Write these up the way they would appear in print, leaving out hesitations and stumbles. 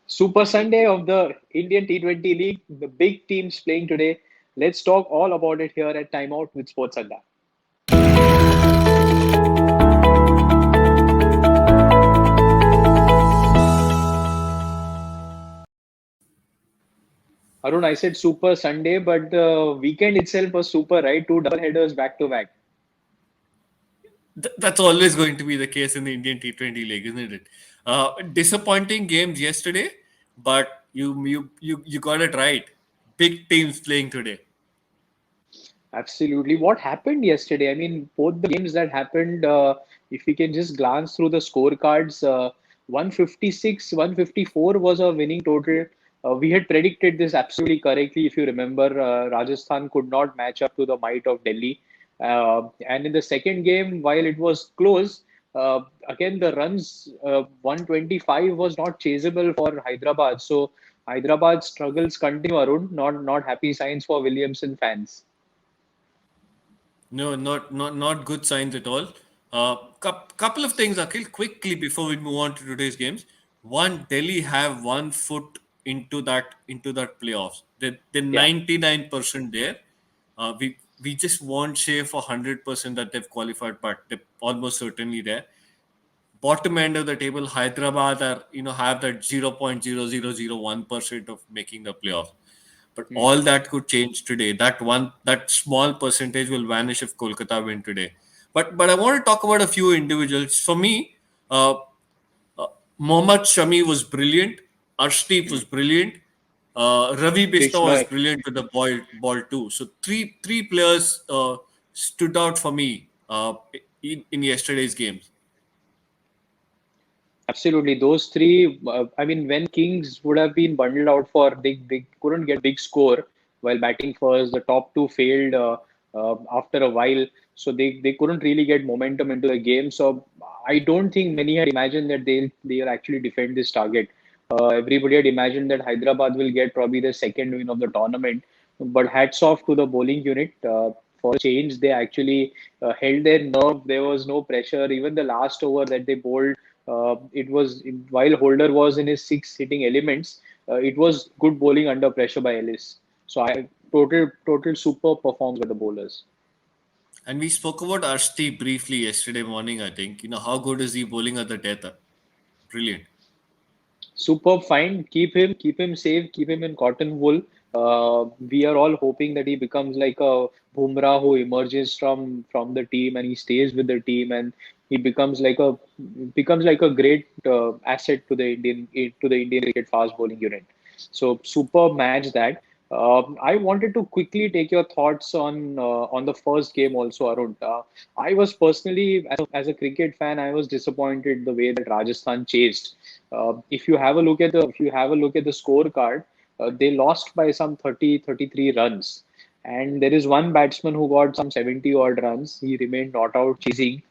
Super Sunday of the Indian T20 League, the big teams playing today. Let's talk all about it here at Timeout with Sports Adda. Arun, I said Super Sunday, but the weekend itself was super, right? Two double headers back to back. That's always going to be the case in the Indian T20 League, isn't it? Disappointing games yesterday, but you got it right. Big teams playing today. Absolutely. What happened yesterday? I mean, both the games that happened, if we can just glance through the scorecards, 156, 154 was a winning total. We had predicted this absolutely correctly. If you remember, Rajasthan could not match up to the might of Delhi. And in the second game, while it was close, again, the runs 125 was not chaseable for Hyderabad. So Hyderabad struggles continue, Arun. Not happy signs for Williamson fans. No, not good signs at all. Couple of things, Akhil, quickly before we move on to today's games. One, Delhi have 1 foot into that playoffs. They're Yeah. 99% there. We just won't say for 100% that they've qualified, but they're almost certainly there. Bottom end of the table, Hyderabad are have that 0.0001% of making the playoffs. But Hmm. all that could change today. That small percentage will vanish if Kolkata win today. But I want to talk about a few individuals. For me, uh, uh, Mohammad Shami was brilliant. Arshdeep Hmm. was brilliant. Ravi Bishnoi was Bishnoi. brilliant with the ball too. So three players stood out for me in yesterday's games. Absolutely. Those three, I mean, when Kings would have been bundled out for they couldn't get big score while batting first. The top two failed after a while, so they couldn't really get momentum into the game. So I don't think many had imagined that they'll actually defend this target. Everybody had imagined that Hyderabad will get probably the second win of the tournament. But hats off to the bowling unit. For a change, they actually held their nerve. There was no pressure. Even the last over that they bowled, it was while Holder was in his six hitting elements, it was good bowling under pressure by Ellis. So I total super performance by the bowlers. And we spoke about Arshdeep briefly yesterday morning, I think. How good is he bowling at the death? Brilliant. Superb find. Keep him safe. Keep him in cotton wool. We are all hoping that he becomes like a Bumrah who emerges from the team and he stays with the team and he becomes like a great asset to the Indian cricket fast bowling unit. So superb match that. I wanted to quickly take your thoughts on the first game also, Arun. I was personally, as a cricket fan, I was disappointed the way that Rajasthan chased. If you have a look at the scorecard, they lost by some 33 runs, and there is one batsman who got some 70 odd runs. He remained not out chasing.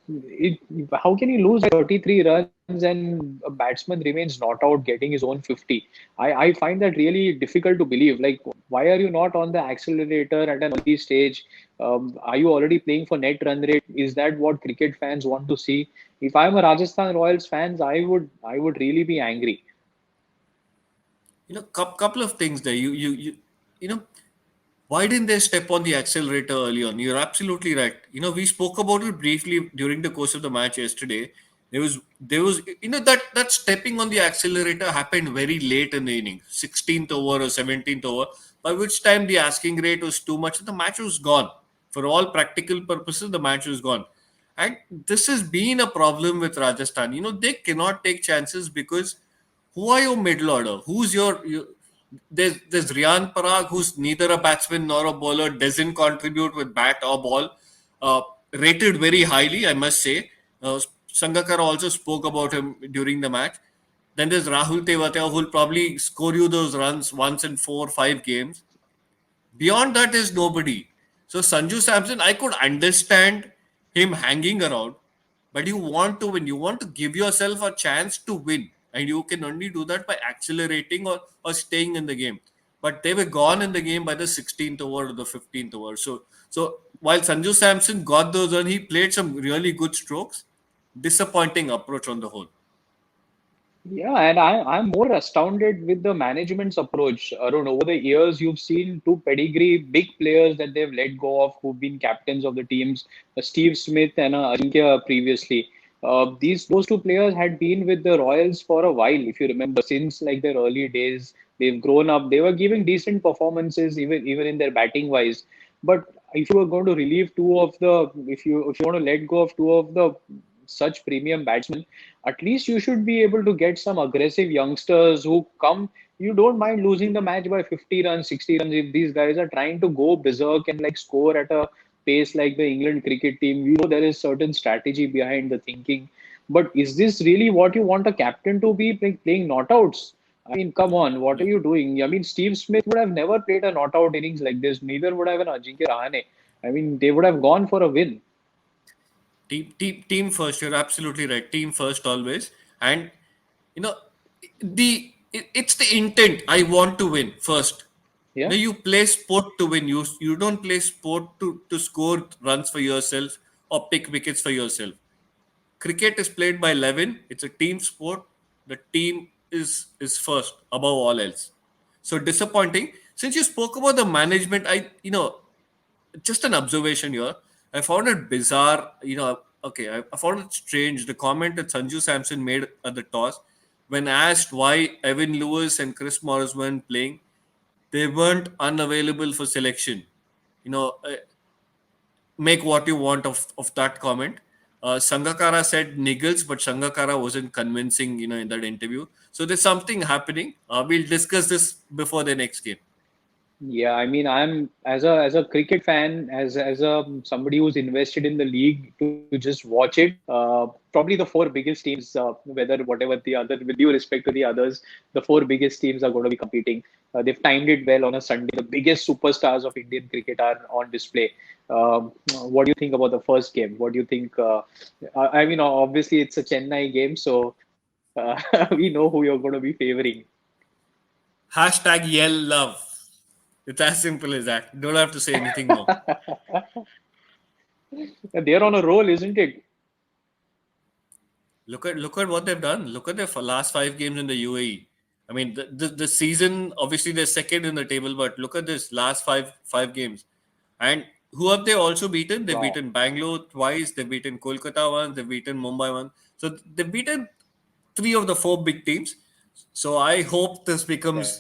It, how can you lose by 33 runs and a batsman remains not out getting his own 50? I find that really difficult to believe. Like, why are you not on the accelerator at an early stage? Are you already playing for net run rate? Is that what cricket fans want to see? If I'm a Rajasthan Royals fans, I would really be angry. Couple of things there. You know, why didn't they step on the accelerator early on? You're absolutely right. We spoke about it briefly during the course of the match yesterday. There was that stepping on the accelerator happened very late in the inning, 16th over or 17th over, by which time the asking rate was too much. The match was gone. For all practical purposes, the match was gone. And this has been a problem with Rajasthan. They cannot take chances because who are your middle order? Who's there's Riyan Parag, who's neither a batsman nor a bowler, doesn't contribute with bat or ball. Rated very highly, I must say. Sangakkara also spoke about him during the match. Then there's Rahul Tewatia, who'll probably score you those runs once in 4 or 5 games. Beyond that is nobody. So Sanju Samson, I could understand him hanging around, but you want to win. You want to give yourself a chance to win, and you can only do that by accelerating or staying in the game. But they were gone in the game by the 16th over or the 15th over. So while Sanju Samson got those on, he played some really good strokes. Disappointing approach on the whole. Yeah, and I'm more astounded with the management's approach. Arun, over the years, you've seen two pedigree big players that they've let go of, who've been captains of the teams, Steve Smith and Ajinkya previously. These those two players had been with the Royals for a while, if you remember, since like their early days. They've grown up. They were giving decent performances, even in their batting wise. But if you were going to relieve two of the, if you want to let go of two of the such premium batsmen, at least you should be able to get some aggressive youngsters who come. You don't mind losing the match by 50 runs, 60 runs if these guys are trying to go berserk and like score at a pace like the England cricket team. You know there is certain strategy behind the thinking. But is this really what you want a captain to be playing not outs? I mean, come on, what are you doing? I mean, Steve Smith would have never played a not out innings like this. Neither would have an Ajinkya Rahane. I mean, they would have gone for a win. Team first. You're absolutely right. Team first always. And you know, it's the intent. I want to win first. Yeah. Now you play sport to win. You don't play sport to score runs for yourself or pick wickets for yourself. Cricket is played by 11. It's a team sport. The team is first above all else. So disappointing. Since you spoke about the management, just an observation here. I found it bizarre. I found it strange. The comment that Sanju Samson made at the toss, when asked why Evan Lewis and Chris Morris weren't playing, they weren't unavailable for selection. You know, make what you want of that comment. Sangakara said Niggles, but Sangakara wasn't convincing, in that interview. So there's something happening. We'll discuss this before the next game. Yeah, I mean, I'm as a cricket fan, as a somebody who's invested in the league to just watch it. Probably the four biggest teams, whether whatever the other, with due respect to the others, the four biggest teams are going to be competing. They've timed it well on a Sunday. The biggest superstars of Indian cricket are on display. What do you think about the first game? What do you think? I mean, obviously it's a Chennai game, so we know who you're going to be favoring. Hashtag yell love. It's as simple as that. Don't have to say anything more. They're on a roll, isn't it? Look at what they've done. Look at their last 5 games in the UAE. I mean, the season, obviously they're second in the table, but look at this last five games. And who have they also beaten? They've Wow. beaten Bangalore twice. They've beaten Kolkata once. They've beaten Mumbai once. So they've beaten three of the four big teams. So I hope this Yeah. becomes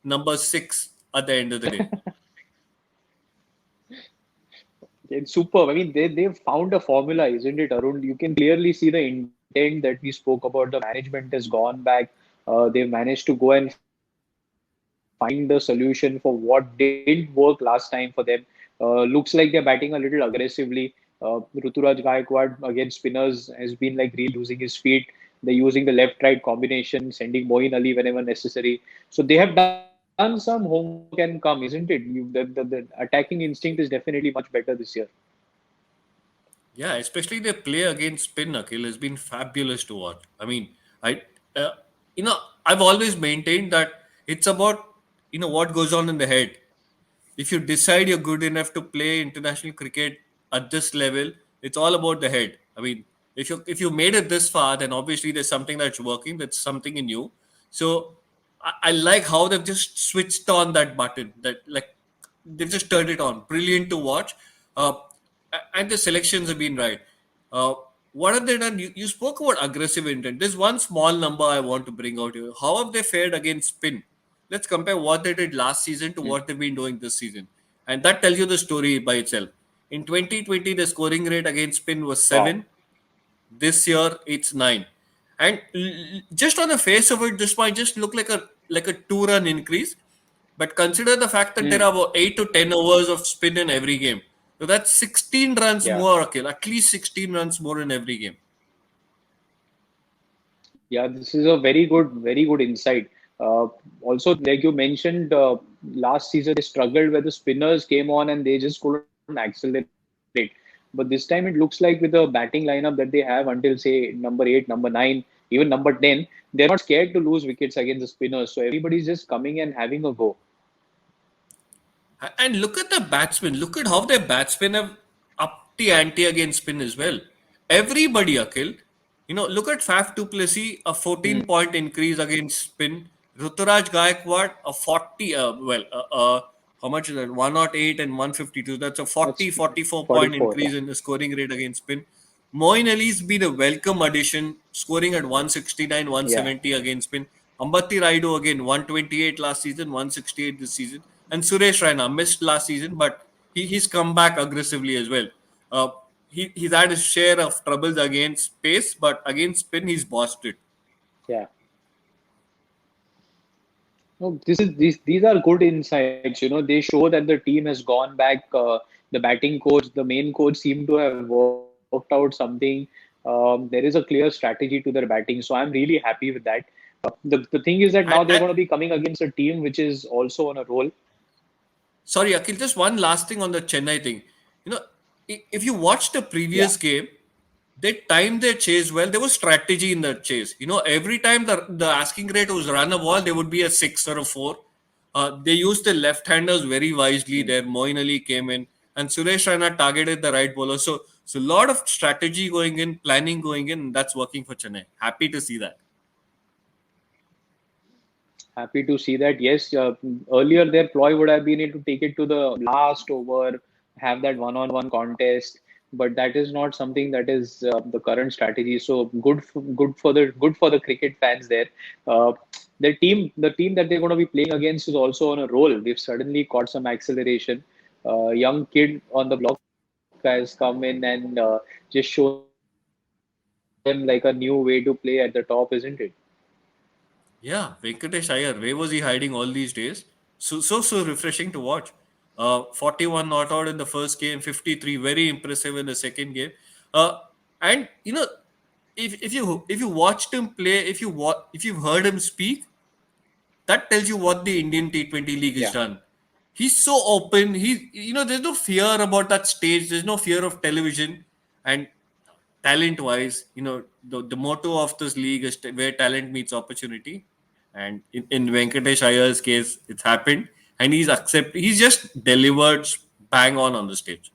number 6 at the end of the day. It's superb. I mean, they've found a formula, isn't it, Arun? You can clearly see the intent that we spoke about. The management has gone back. They've managed to go and find the solution for what didn't work last time for them. Looks like they're batting a little aggressively. Ruturaj Gaikwad against spinners has been like really losing his feet. They're using the left-right combination, sending Moeen Ali whenever necessary. So they have done some homework and come, isn't it? The attacking instinct is definitely much better this year. Yeah, especially their play against spin, Akhil, has been fabulous to watch. I mean, I, uh, I've always maintained that it's about, what goes on in the head. If you decide you're good enough to play international cricket at this level, it's all about the head. I mean, if you made it this far, then obviously there's something that's working, that's something in you. So I like how they've just switched on that button. That like they've just turned it on. Brilliant to watch. Uh, and the selections have been right. Uh, what have they done? You spoke about aggressive intent. There's one small number I want to bring out here. How have they fared against spin? Let's compare what they did last season to Hmm. what they've been doing this season. And that tells you the story by itself. In 2020, the scoring rate against spin was Wow. 7. This year, it's 9. And just on the face of it, this might just look like a 2-run increase. But consider the fact that there Hmm. are about 8 to 10 overs of spin in every game. So that's 16 runs Yeah. more, okay, at least 16 runs more in every game. Yeah, this is a very good insight. Also, like you mentioned, last season they struggled where the spinners came on and they just couldn't accelerate. But this time it looks like with the batting lineup that they have until say number 8, number 9, even number 10, they're not scared to lose wickets against the spinners. So everybody's just coming and having a go. And look at the batsmen. Look at how their batsmen have upped the ante against spin as well. Everybody, Akhil. Look at Faf du Plessis, a Hmm. 14-point increase against spin. Ruturaj Gaikwad, a 40, how much is that? 108 and 152. That's a That's 44 point 44. Yeah. increase in the scoring rate against spin. Moin Ali's been a welcome addition, scoring at 169, Yeah. 170 against spin. Ambati Raidu again, 128 last season, 168 this season. And Suresh Raina missed last season, but he's come back aggressively as well. Uh, he's had his share of troubles against pace, but against spin, he's bossed it. Yeah. No, these are good insights. They show that the team has gone back. The batting coach, the main coach, seem to have worked out something. There is a clear strategy to their batting, so I'm really happy with that. The thing is that now And, they're going and to be coming against a team which is also on a roll. sorry, Akhil, just one last thing on the Chennai thing. You know, if you watch the Yeah. previous game, they timed their chase well. There was strategy in the chase. Every time the asking rate was run a ball, there would be a six or a four. They used the left-handers very wisely Hmm. there. Moin Ali came in, and Suresh Raina targeted the right bowler. So a lot of strategy going in, planning going in, and that's working for Chennai. Happy to see that. Happy to see that. Yes, earlier their ploy would have been to take it to the last over, have that one-on-one contest, but that is not something that is the current strategy. So good for the cricket fans there. Uh, the team that they're going to be playing against is also on a roll. They've suddenly caught some acceleration. Young kid on the block has come in and just shown them like a new way to play at the top, isn't it? Yeah, Venkatesh Iyer, where was he hiding all these days? So refreshing to watch. 41 not out in the first game, 53 very impressive in the second game. Uh, and if you watched him play, if you've heard him speak, that tells you what the Indian T20 League has Yeah. done. He's so open. There's no fear about that stage. There's no fear of television. And talent wise, the motto of this league is where talent meets opportunity. And in Venkatesh Iyer's case, it's happened. And he's just delivered bang on the stage.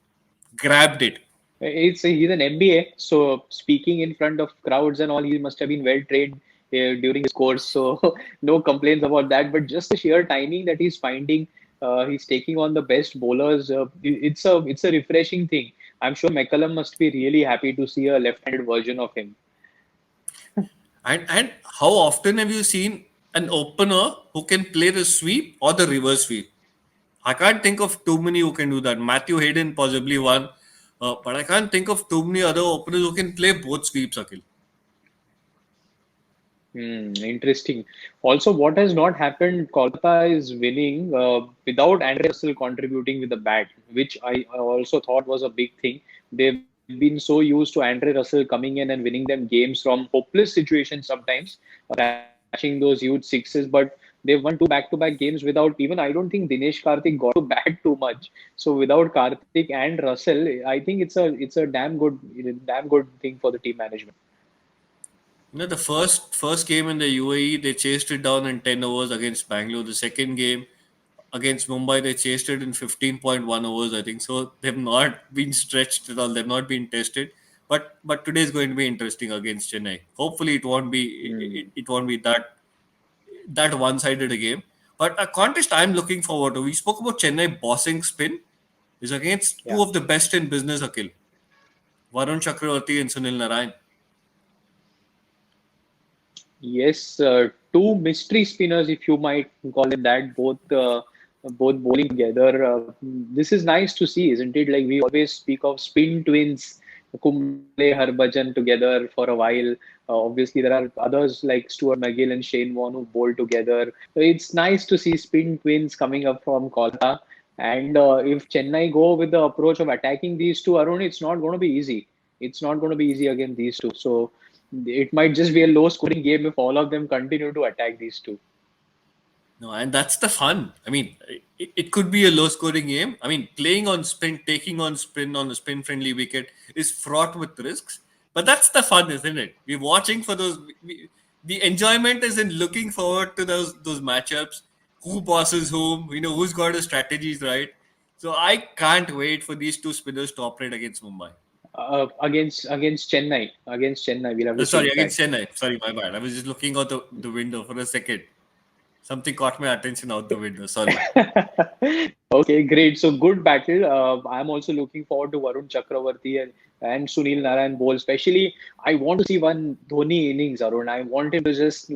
Grabbed it. He's an MBA, so speaking in front of crowds and all, he must have been well trained during his course. So no complaints about that. But just the sheer timing that he's finding, he's taking on the best bowlers. It's a refreshing thing. I'm sure McCullum must be really happy to see a left-handed version of him. And how often have you seen an opener who can play the sweep or the reverse sweep? I can't think of too many who can do that. Matthew Hayden possibly one, but I can't think of too many other openers who can play both sweeps, Akhil. Interesting. Also, what has not happened, Kolkata is winning without Andre Russell contributing with the bat, which I also thought was a big thing. They've been so used to Andre Russell coming in and winning them games from hopeless situations sometimes, catching those huge sixes, but they've won two back-to-back games without even, I don't think Dinesh Karthik got to bat too much. So without Karthik and Russell, I think it's a damn good thing for the team management. The first game in the UAE, they chased it down in 10 overs against Bangalore. The second game against Mumbai, they chased it in 15.1 overs, I think. So they've not been stretched at all. They've not been tested. But today is going to be interesting against Chennai. Hopefully, it won't be it won't be that one-sided a game. But a contest I'm looking forward to. We spoke about Chennai bossing spin is against two Yeah. of the best in business, Akhil. Varun Chakravarti and Sunil Narayan. Yes, two mystery spinners, if you might call them that, both bowling together. This is nice to see, isn't it? Like we always speak of spin twins, Kumble, Harbhajan together for a while. Obviously, there are others like Stuart McGill and Shane Warne who bowl together. So it's nice to see spin twins coming up from Kolkata. And if Chennai go with the approach of attacking these two, Arun, it's not going to be easy. It's not going to be easy against these two. So it might just be a low scoring game if all of them continue to attack these two. No, and that's the fun. I mean, it could be a low scoring game. I mean, playing on spin, taking on spin on a spin friendly wicket is fraught with risks. But that's the fun, isn't it? We're watching for those. The enjoyment is in looking forward to those matchups. Who bosses whom? Who's got his strategies right. So I can't wait for these two spinners to operate against Mumbai. Against Chennai. Against Chennai, we'll have to Sorry, change that. against Chennai. Sorry, my bad. I was just looking out the window for a second. Something caught my attention out the window. Sorry. Okay, great. So good battle. I'm also looking forward to Varun Chakravarti and Sunil Narayan bowl. Especially, I want to see one Dhoni innings, Arun. I want him to just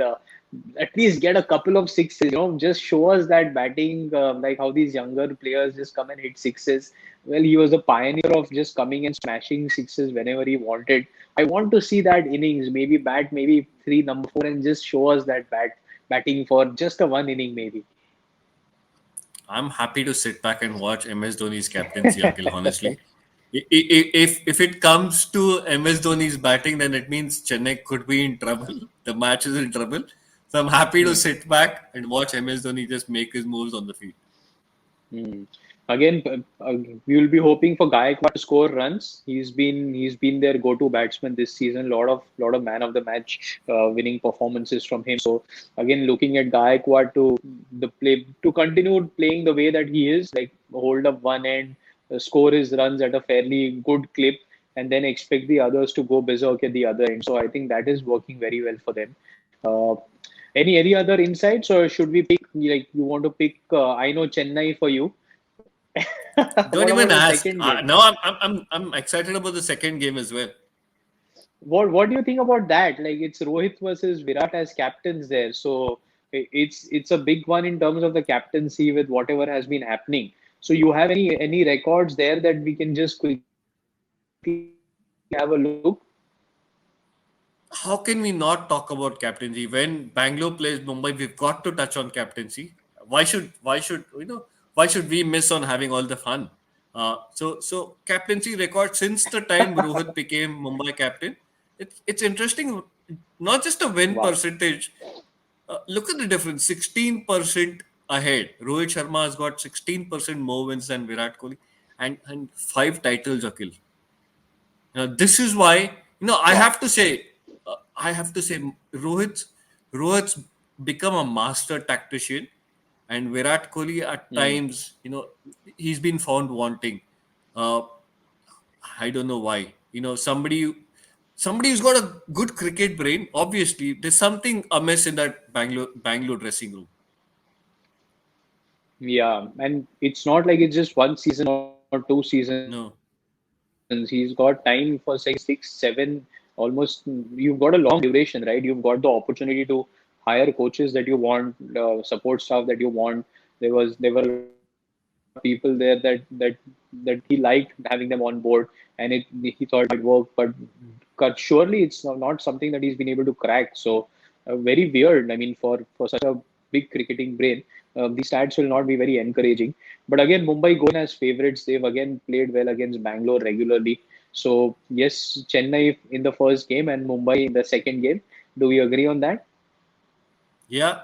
at least get a couple of sixes. Just show us that batting, like how these younger players just come and hit sixes. Well, he was a pioneer of just coming and smashing sixes whenever he wanted. I want to see that innings, maybe bat, maybe three, number four, and just show us that batting for just a one inning, maybe. I'm happy to sit back and watch MS Dhoni's captaincy, Akhil, honestly. If it comes to MS Dhoni's batting, then it means Chennai could be in trouble. The match is in trouble. So I'm happy to Hmm. sit back and watch MS Dhoni just make his moves on the field. Hmm. Again, we will be hoping for Gaikwad to score runs. He's been their go-to batsman this season. Lot of man of the match winning performances from him. So again, looking at Gaikwad to continue playing the way that he is, like hold up one end, score his runs at a fairly good clip, and then expect the others to go berserk at the other end. So I think that is working very well for them. Uh, any other insights, or should we pick like you want to pick? I know Chennai for you. Don't What even about the ask. second game? Now I'm excited about the second game as well. What do you think about that? Like it's Rohit versus Virat as captains there. So it's a big one in terms of the captaincy with whatever has been happening. So you have any records there that we can just quickly have a look? How can we not talk about captaincy when Bangalore plays Mumbai? We've got to touch on captaincy. Why should we miss on having all the fun? So captaincy record since the time Rohit became Mumbai captain. It's interesting. Not just a win Wow. percentage. Look at the difference. 16% ahead. Rohit Sharma has got 16% more wins than Virat Kohli, and five titles, Akil. This is why I Wow. have to say, Rohit's become a master tactician, and Virat Kohli at Hmm. times, he's been found wanting. Uh, I don't know why. Somebody who's got a good cricket brain. Obviously, there's something amiss in that Bangalore dressing room. Yeah, and it's not like it's just one season or two seasons. He's got No. time for say 6, 7, almost. You've got a long duration, right? You've got the opportunity to hire coaches that you want, support staff that you want. There were a lot of people there that he liked having them on board, and he thought it might work, but surely it's not something that he's been able to crack. So very weird. I mean, for such a big cricketing brain, these stats will not be very encouraging. But again, Mumbai go in as favorites. They've again played well against Bangalore regularly. So yes, Chennai in the first game and Mumbai in the second game. Do we agree on that? Yeah.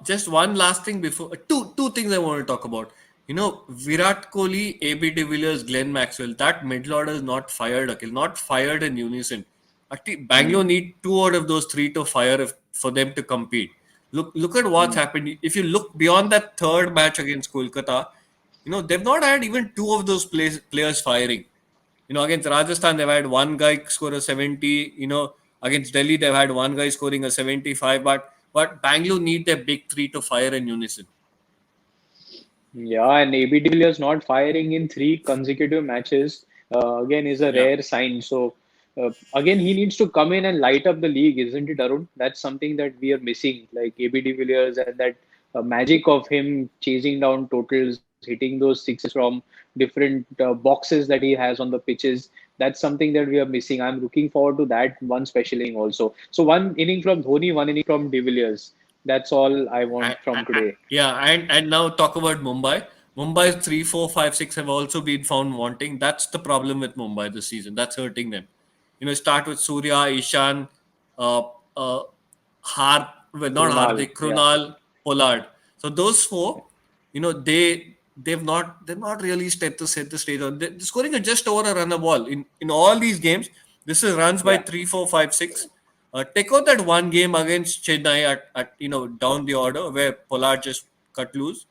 Just one last thing before two things I want to talk about. Virat Kohli, AB de Villiers, Glenn Maxwell. That middle order is not fired, Akhil. Not fired in unison. Actually, Bangalore Hmm. need two out of those three to fire for them to compete. Look at what's Hmm. happened. If you look beyond that third match against Kolkata, they've not had even two of those players firing. Against Rajasthan, they've had one guy score a 70. Against Delhi, they've had one guy scoring a 75. But Bangalore need their big three to fire in unison. Yeah, and AB de Villiers not firing in three consecutive matches again is a Yeah. rare sign. So again, he needs to come in and light up the league, isn't it, Arun? That's something that we are missing, like AB de Villiers and that magic of him chasing down totals, hitting those sixes from different boxes that he has on the pitches. That's something that we are missing. I'm looking forward to that one special inning also. So one inning from Dhoni, one inning from de Villiers. That's all I want from today. Yeah, and now talk about Mumbai. Mumbai's 3, 4, 5, 6 have also been found wanting. That's the problem with Mumbai this season. That's hurting them. Start with Surya, Ishan, uh, uh, well, not Krunal, Hardik, yeah. Krunal, Pollard. So those four, they've not really set the stage on. They're scoring a just over a run a ball in all these games. This is runs by Yeah, 3, 4, 5, 6. Take out that one game against Chennai at down the order where Pollard just cut loose.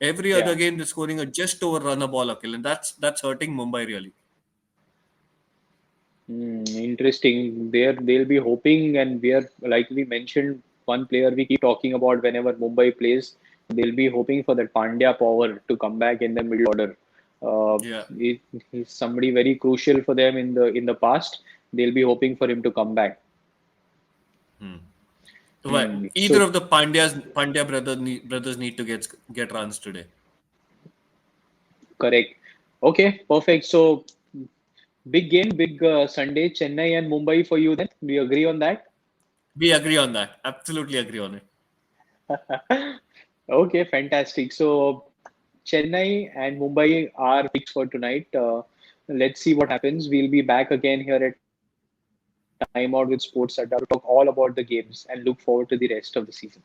Every yeah. other game they're scoring a just over run a ball, Akhil, and that's hurting Mumbai really. Interesting. They'll be hoping, and we are like we mentioned, one player we keep talking about whenever Mumbai plays. They'll be hoping for that Pandya power to come back in the middle order. Uh, Yeah. he's somebody very crucial for them in the past. They'll be hoping for him to come back. Well, either So of the brothers need to get runs today. correct. Okay, perfect. So big game, big Sunday, Chennai and Mumbai for you. Then do you agree on that? We agree on that. Absolutely agree on it. Okay, fantastic. So Chennai and Mumbai are fixed for tonight. Let's see what happens. We'll be back again here at Time Out with Sports Adda to talk all about the games and look forward to the rest of the season.